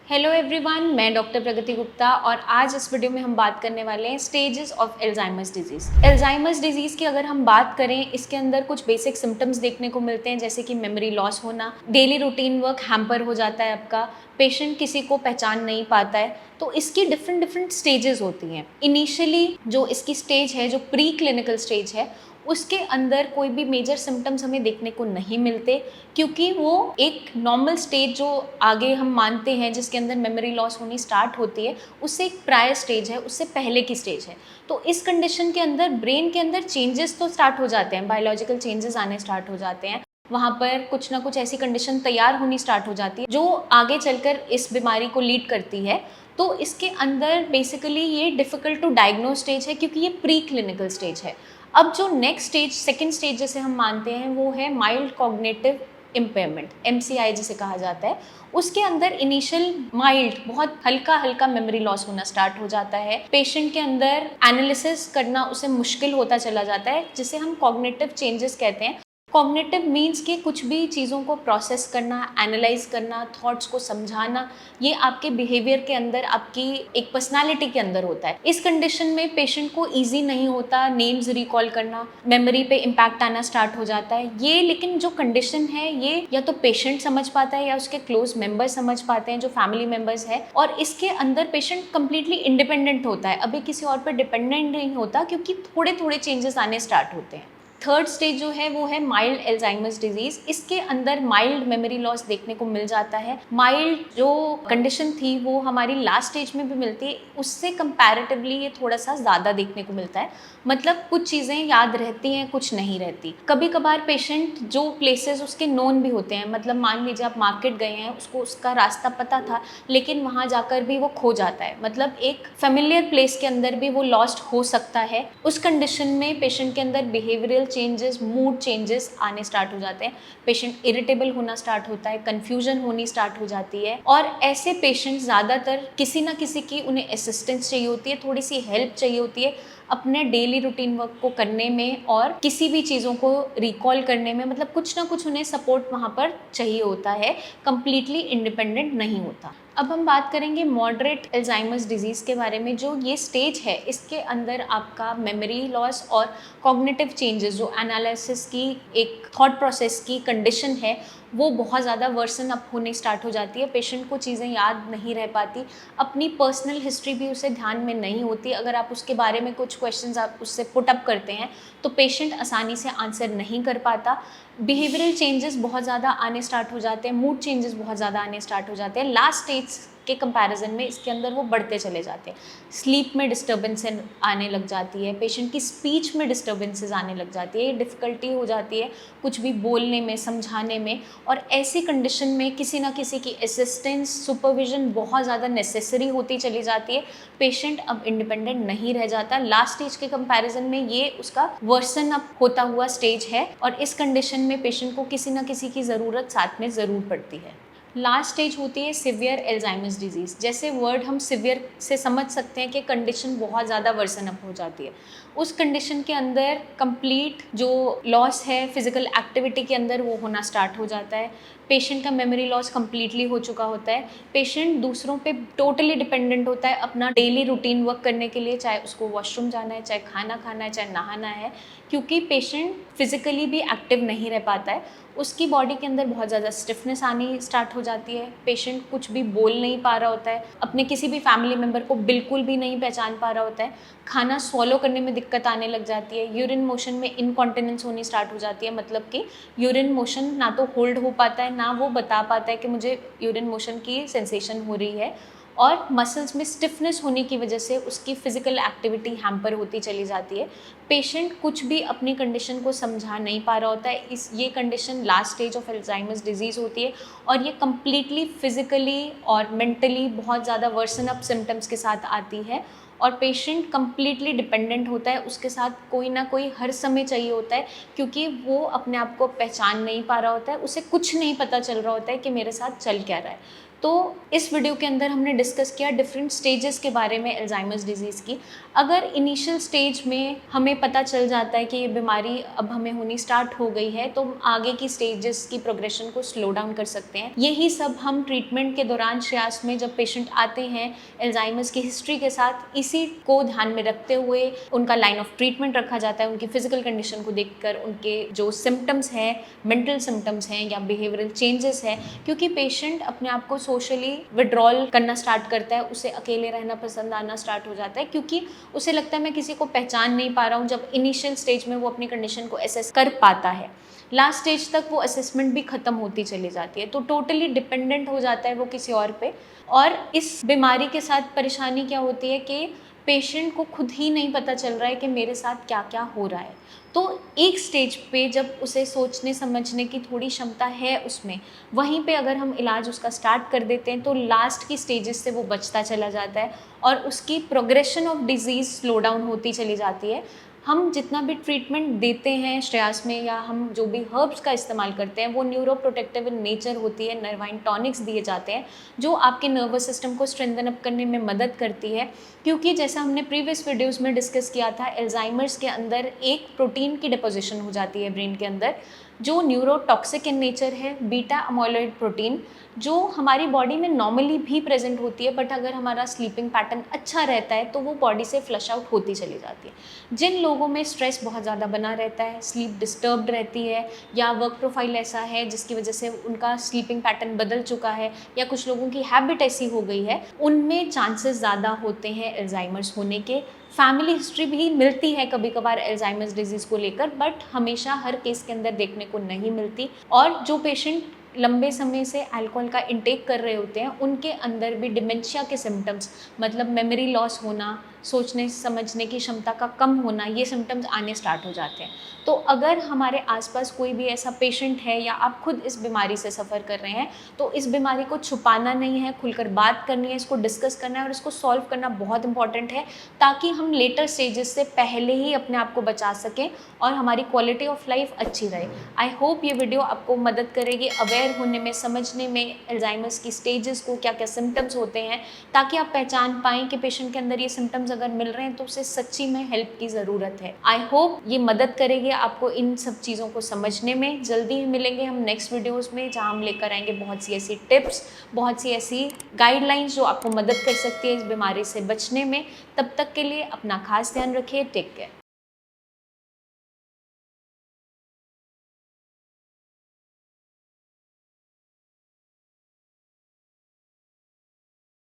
Hello everyone, मैं doctor प्रगति गुप्ता और आज इस वीडियो में हम बात करने वाले हैं stages of Alzheimer's disease. Alzheimer's disease की अगर हम बात करें, इसके अंदर कुछ बेसिक सिम्टम्स देखने को मिलते हैं, जैसे कि मेमोरी लॉस होना, डेली रूटीन वर्क हैम्पर हो जाता है आपका, पेशेंट किसी को पहचान नहीं पाता है। तो इसकी डिफरेंट डिफरेंट स्टेजेस होती हैं। इनिशियली जो इसकी स्टेज है, जो प्री क्लिनिकल स्टेज है, उसके अंदर कोई भी मेजर सिम्टम्स हमें देखने को नहीं मिलते, क्योंकि वो एक नॉर्मल स्टेज जो आगे हम मानते हैं जिसके अंदर मेमोरी लॉस होनी स्टार्ट होती है, उससे एक प्रायर स्टेज है, उससे पहले की स्टेज है। तो इस कंडीशन के अंदर ब्रेन के अंदर चेंजेस तो स्टार्ट हो जाते हैं, बायोलॉजिकल चेंजेस आने स्टार्ट हो जाते हैं। वहाँ पर कुछ ना कुछ ऐसी कंडीशन तैयार होनी स्टार्ट हो जाती है जो आगे चलकर इस बीमारी को लीड करती है। तो इसके अंदर बेसिकली ये डिफ़िकल्ट टू डायग्नोज स्टेज है, क्योंकि ये प्री क्लिनिकल स्टेज है। अब जो नेक्स्ट स्टेज, सेकेंड स्टेज जैसे हम मानते हैं, वो है माइल्ड कॉग्निटिव इम्पेयरमेंट, MCI जिसे कहा जाता है। उसके अंदर इनिशियल माइल्ड, बहुत हल्का हल्का मेमोरी लॉस होना स्टार्ट हो जाता है। पेशेंट के अंदर एनालिसिस करना उसे मुश्किल होता चला जाता है, जिसे हम कॉग्निटिव चेंजेस कहते हैं। कॉग्निटिव मीन्स कि कुछ भी चीज़ों को प्रोसेस करना, एनालाइज करना, थॉट्स को समझाना, ये आपके बिहेवियर के अंदर, आपकी एक पर्सनालिटी के अंदर होता है। इस कंडीशन में पेशेंट को ईजी नहीं होता नेम्स रिकॉल करना, मेमोरी पे इम्पैक्ट आना स्टार्ट हो जाता है। ये लेकिन जो कंडीशन है, ये या तो पेशेंट समझ पाता है या उसके क्लोज मेंबर्स समझ पाते हैं, जो फैमिली मेंबर्स है। और इसके अंदर पेशेंट कंप्लीटली इंडिपेंडेंट होता है, अभी किसी और पर डिपेंडेंट नहीं होता, क्योंकि थोड़े थोड़े चेंजेस आने स्टार्ट होते हैं। थर्ड स्टेज जो है वो है माइल्ड एल्जाइमर्स डिजीज़। इसके अंदर माइल्ड मेमोरी लॉस देखने को मिल जाता है। माइल्ड जो कंडीशन थी वो हमारी लास्ट स्टेज में भी मिलती है, उससे कंपैरेटिवली ये थोड़ा सा ज़्यादा देखने को मिलता है। मतलब कुछ चीज़ें याद रहती हैं, कुछ नहीं रहती। कभी कभार पेशेंट जो प्लेसेस उसके नोन भी होते हैं, मतलब मान लीजिए आप मार्केट गए हैं, उसको उसका रास्ता पता था, लेकिन वहाँ जाकर भी वो खो जाता है। मतलब एक फेमिलियर प्लेस के अंदर भी वो लॉस्ट हो सकता है। उस कंडीशन में पेशेंट के अंदर बिहेवियरल चेंजेस, मूड चेंजेस आने स्टार्ट हो जाते हैं। पेशेंट इरिटेबल होना स्टार्ट होता है, कन्फ्यूजन होनी स्टार्ट हो जाती है। और ऐसे पेशेंट ज़्यादातर किसी ना किसी की उन्हें असिस्टेंस चाहिए होती है, थोड़ी सी हेल्प चाहिए होती है अपने डेली रूटीन वर्क को करने में और किसी भी चीज़ों को रिकॉल करने में। मतलब कुछ ना कुछ उन्हें सपोर्ट वहाँ पर चाहिए होता है, कंप्लीटली इंडिपेंडेंट नहीं होता। अब हम बात करेंगे मॉडरेट एल्जाइमर्स डिजीज़ के बारे में। जो ये स्टेज है, इसके अंदर आपका मेमोरी लॉस और कॉग्निटिव चेंजेस, जो एनालिसिस की, एक थॉट प्रोसेस की कंडीशन है, वो बहुत ज़्यादा वर्सन अप होने स्टार्ट हो जाती है। पेशेंट को चीज़ें याद नहीं रह पाती, अपनी पर्सनल हिस्ट्री भी उसे ध्यान में नहीं होती। अगर आप उसके बारे में कुछ क्वेश्चंस आप उससे पुट अप करते हैं, तो पेशेंट आसानी से आंसर नहीं कर पाता। बिहेवियरल चेंजेस बहुत ज़्यादा आने स्टार्ट हो जाते हैं, मूड चेंजेस बहुत ज़्यादा आने स्टार्ट हो जाते हैं। लास्ट स्टेज के कंपैरिजन में इसके अंदर वो बढ़ते चले जाते हैं। स्लीप में डिस्टर्बेंसेस आने लग जाती है, पेशेंट की स्पीच में डिस्टर्बेंसेस आने लग जाती है, डिफ़िकल्टी हो जाती है कुछ भी बोलने में, समझाने में। और ऐसी कंडीशन में किसी ना किसी की असिस्टेंस, सुपरविजन बहुत ज़्यादा नेसेसरी होती चली जाती है। पेशेंट अब इंडिपेंडेंट नहीं रह जाता। लास्ट स्टेज के कंपैरिजन में ये उसका वर्सन अप होता हुआ स्टेज है, और इस कंडीशन में पेशेंट को किसी ना किसी की ज़रूरत साथ में ज़रूर पड़ती है। लास्ट स्टेज होती है सिवियर एल्जाइमर्स डिजीज़। जैसे वर्ड हम सिवियर से समझ सकते हैं कि कंडीशन बहुत ज़्यादा वर्सन अप हो जाती है। उस कंडीशन के अंदर कंप्लीट जो लॉस है फिजिकल एक्टिविटी के अंदर, वो होना स्टार्ट हो जाता है। पेशेंट का मेमोरी लॉस कंप्लीटली हो चुका होता है। पेशेंट दूसरों पे टोटली डिपेंडेंट होता है अपना डेली रूटीन वर्क करने के लिए, चाहे उसको वॉशरूम जाना है, चाहे खाना खाना है, चाहे नहाना है। क्योंकि पेशेंट फिजिकली भी एक्टिव नहीं रह पाता है, उसकी बॉडी के अंदर बहुत ज़्यादा स्टिफनेस आनी स्टार्ट हो जाती है। पेशेंट कुछ भी बोल नहीं पा रहा होता है, अपने किसी भी फैमिली मेम्बर को बिल्कुल भी नहीं पहचान पा रहा होता है। खाना स्वॉलो करने में दिक्कत आने लग जाती है। यूरिन मोशन में इनकॉन्टिनेंस होनी स्टार्ट हो जाती है, मतलब कि यूरिन मोशन ना तो होल्ड हो पाता है, ना वो बता पाता है कि मुझे यूरिन मोशन की सेंसेशन हो रही है। और मसल्स में स्टिफनेस होने की वजह से उसकी फिजिकल एक्टिविटी हैम्पर होती चली जाती है। पेशेंट कुछ भी अपनी कंडीशन को समझा नहीं पा रहा होता है। ये condition last stage of Alzheimer's disease होती है, और ये कम्प्लीटली फिजिकली और मेंटली बहुत ज़्यादा वर्सन अप सिम्टम्स के साथ आती है। और पेशेंट कम्प्लीटली डिपेंडेंट होता है, उसके साथ कोई ना कोई हर समय चाहिए होता है, क्योंकि वो अपने आप को पहचान नहीं पा रहा होता है, उसे कुछ नहीं पता चल रहा होता है कि मेरे साथ चल क्या रहा है। तो इस वीडियो के अंदर हमने डिस्कस किया डिफरेंट स्टेजेस के बारे में अल्जाइमर्स डिजीज़ की। अगर इनिशियल स्टेज में हमें पता चल जाता है कि ये बीमारी अब हमें होनी स्टार्ट हो गई है, तो हम आगे की स्टेजेस की प्रोग्रेशन को स्लो डाउन कर सकते हैं। यही सब हम ट्रीटमेंट के दौरान श्रेयास में जब पेशेंट आते हैं अल्जाइमर्स की हिस्ट्री के साथ, इसी को ध्यान में रखते हुए उनका लाइन ऑफ ट्रीटमेंट रखा जाता है। उनकी फिजिकल कंडीशन को देखकर उनके जो सिम्टम्स हैं, मेंटल सिम्टम्स हैं या बिहेवियरल चेंजेस हैं, क्योंकि पेशेंट अपने आप को सोशली विड्रॉल करना स्टार्ट करता है, उसे अकेले रहना पसंद आना स्टार्ट हो जाता है, क्योंकि उसे लगता है मैं किसी को पहचान नहीं पा रहा हूँ। जब इनिशियल स्टेज में वो अपनी कंडीशन को असेस कर पाता है, लास्ट स्टेज तक वो असेसमेंट भी ख़त्म होती चली जाती है, तो टोटली डिपेंडेंट हो जाता है वो किसी और पे। और इस बीमारी के साथ परेशानी क्या होती है कि पेशेंट को खुद ही नहीं पता चल रहा है कि मेरे साथ क्या क्या हो रहा है। तो एक स्टेज पे जब उसे सोचने समझने की थोड़ी क्षमता है उसमें, वहीं पे अगर हम इलाज उसका स्टार्ट कर देते हैं तो लास्ट की स्टेजेस से वो बचता चला जाता है और उसकी progression of disease slow down होती चली जाती है। हम जितना भी ट्रीटमेंट देते हैं श्रेयास में, या हम जो भी हर्ब्स का इस्तेमाल करते हैं, वो न्यूरो प्रोटेक्टिव इन नेचर होती है। नर्वाइन टॉनिक्स दिए जाते हैं जो आपके नर्वस सिस्टम को स्ट्रेंथन अप करने में मदद करती है, क्योंकि जैसा हमने प्रीवियस वीडियोस में डिस्कस किया था, अल्जाइमर्स के अंदर एक प्रोटीन की डिपोजिशन हो जाती है ब्रेन के अंदर जो न्यूरोटॉक्सिक इन नेचर है, बीटा अमोलॉइड प्रोटीन, जो हमारी बॉडी में नॉर्मली भी प्रेजेंट होती है, बट अगर हमारा स्लीपिंग पैटर्न अच्छा रहता है तो वो बॉडी से फ्लश आउट होती चली जाती है। जिन लोगों में स्ट्रेस बहुत ज़्यादा बना रहता है, स्लीप डिस्टर्ब्ड रहती है, या वर्क प्रोफाइल ऐसा है जिसकी वजह से उनका स्लीपिंग पैटर्न बदल चुका है, या कुछ लोगों की हैबिट ऐसी हो गई है, उनमें चांसेस ज़्यादा होते हैं अल्जाइमर्स होने के। फैमिली हिस्ट्री भी मिलती है कभी कभार अल्जाइमर्स डिजीज़ को लेकर, बट हमेशा हर केस के अंदर देखने को नहीं मिलती। और जो पेशेंट लंबे समय से अल्कोहल का इंटेक कर रहे होते हैं, उनके अंदर भी डिमेंशिया के सिम्टम्स, मतलब मेमोरी लॉस होना, सोचने समझने की क्षमता का कम होना, ये सिम्टम्स आने स्टार्ट हो जाते हैं। तो अगर हमारे आसपास कोई भी ऐसा पेशेंट है या आप खुद इस बीमारी से सफ़र कर रहे हैं, तो इस बीमारी को छुपाना नहीं है, खुलकर बात करनी है, इसको डिस्कस करना है और इसको सॉल्व करना बहुत इंपॉर्टेंट है, ताकि हम लेटर स्टेजेस से पहले ही अपने आप को बचा सकें और हमारी क्वालिटी ऑफ लाइफ अच्छी रहे। आई होप ये वीडियो आपको मदद करेगी अवेयर होने में, समझने में अल्जाइमर्स की स्टेजेस को, क्या क्या सिम्टम्स होते हैं, ताकि आप पहचान पाएँ कि पेशेंट के अंदर ये सिम्टम्स अगर मिल रहे हैं तो उसे सच्ची में हेल्प की ज़रूरत है। आई होप ये मदद करेगी आपको इन सब चीज़ों को समझने में। जल्दी ही मिलेंगे हम नेक्स्ट वीडियोस में, जहां हम लेकर आएंगे बहुत सी ऐसी टिप्स, बहुत सी ऐसी गाइडलाइंस जो आपको मदद कर सकती है इस बीमारी से बचने में। तब तक के लिए अपना खास ध्यान रखिए। Take care.